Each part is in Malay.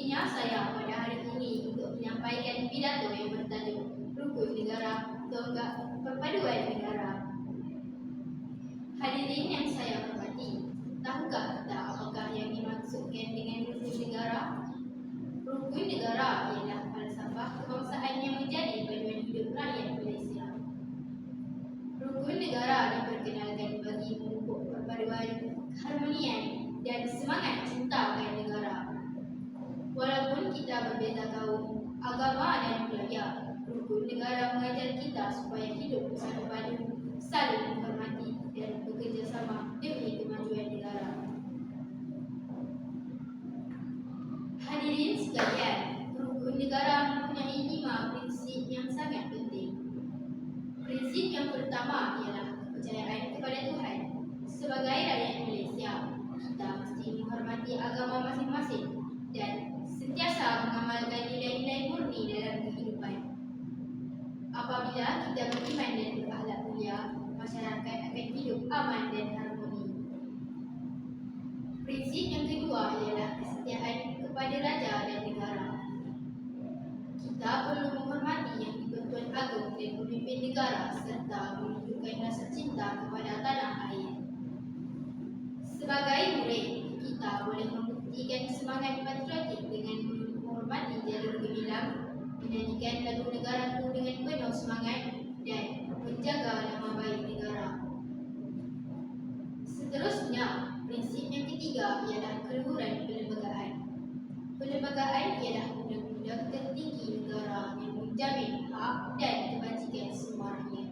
Bersedia saya pada hari ini untuk menyampaikan pidato yang bertajuk Rukun Negara Tonggak Perpaduan Negara. Hadirin yang saya hormati, tahukah kita apakah yang dimaksudkan dengan rukun negara? Rukun negara ialah falsafah kebangsaan yang menjadi panduan hidup rakyat Malaysia. Rukun negara diperkenalkan bagi memupuk perpaduan, keharmonian dan semangat cinta pada negara. Walaupun kita berbeza kaum, agama dan budaya, rukun negara mengajar kita supaya hidup bersatu padu, saling menghormati dan bekerjasama demi kemajuan negara. Hadirin sekalian, rukun negara mempunyai 5 prinsip yang sangat penting. Prinsip yang pertama ialah kepercayaan kepada Tuhan. Sebagai rakyat Malaysia, kita mesti menghormati agama masing-masing dan sentiasa mengamalkan nilai-nilai murni dalam kehidupan. Apabila kita beriman dan berakhlak mulia, masyarakat akan hidup aman dan harmoni. Prinsip yang kedua ialah kesetiaan kepada raja dan negara. Kita perlu menghormati Yang di-Pertuan Agong dan pemimpin negara serta menunjukkan rasa cinta kepada tanah air. Sebagai murid, kita boleh membuktikan semangat patriotik dengan menghormati jalur gemilang, menyanyikan lagu negaraku dengan penuh semangat dan menjaga nama baik negara. Seterusnya, prinsip yang ketiga ialah keluhuran perlembagaan. Perlembagaan ialah undang-undang tertinggi negara yang menjamin hak dan kebajikan semua rakyat.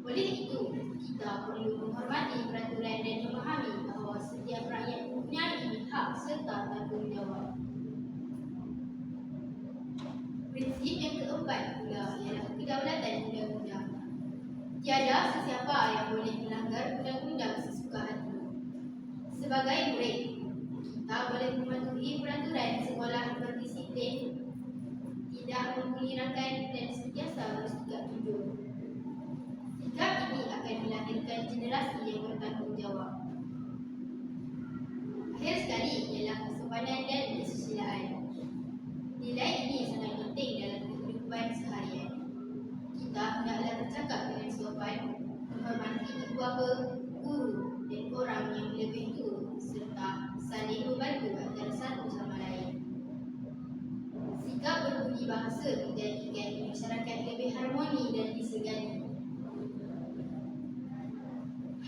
Oleh itu, kita perlu menghormati peraturan dan memahami bahawa setiap rakyat mempunyai hak serta tanggungjawab. Prinsip yang keempat pula ialah kedaulatan undang-undang. Tiada sesiapa yang boleh melanggar undang-undang sesuka hati. Sebagai murid, kita boleh mematuhi peraturan sekolah berdisiplin, tidak membuli rakan dan sentiasa bersikap jujur. Sikap ini akan melahirkan generasi yang bertanggungjawab. Akhir sekali ialah kesopanan dan kesusilaan. Nilai ini sangat penting dalam kehidupan seharian. Kita hendaklah bercakap dengan sopan, menghormati ibu bapa, guru dan orang yang lebih tua serta saling membantu antara satu sama lain. Sikap berbudi bahasa menjadikan masyarakat lebih harmoni dan disegani.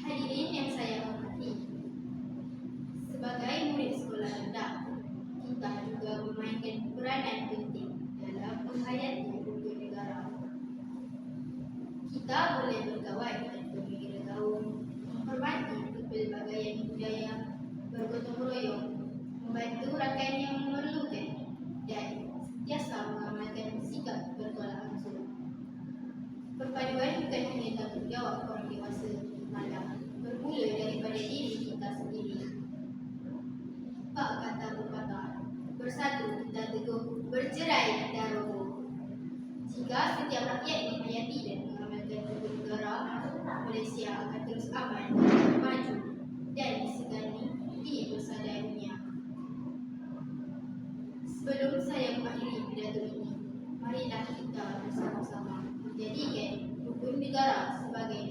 Hadirin yang saya hormati, sebagai murid sekolah rendah, kita juga memainkan peranan penting dalam menghayati rukun negara. Kita boleh berkawan dan berkira kaum, menghormati pelbagaian budaya, bergotong royong, membantu rakan yang memerlukan dan sentiasa mengamalkan sikap bertolak ansur. Perpaduan bukan hanya tanggungjawab orang dewasa, malah bermula daripada diri kita sendiri. Pak kata pepatah, bersatu kita teguh, bercerai kita roboh. Jika setiap rakyat menghayati dan mengamalkan rukun negara, Malaysia akan terus aman, maju dan disegani di pesada dunia. Sebelum saya mengakhiri pidato ini, marilah kita bersama-sama menjadikan rukun negara sebagai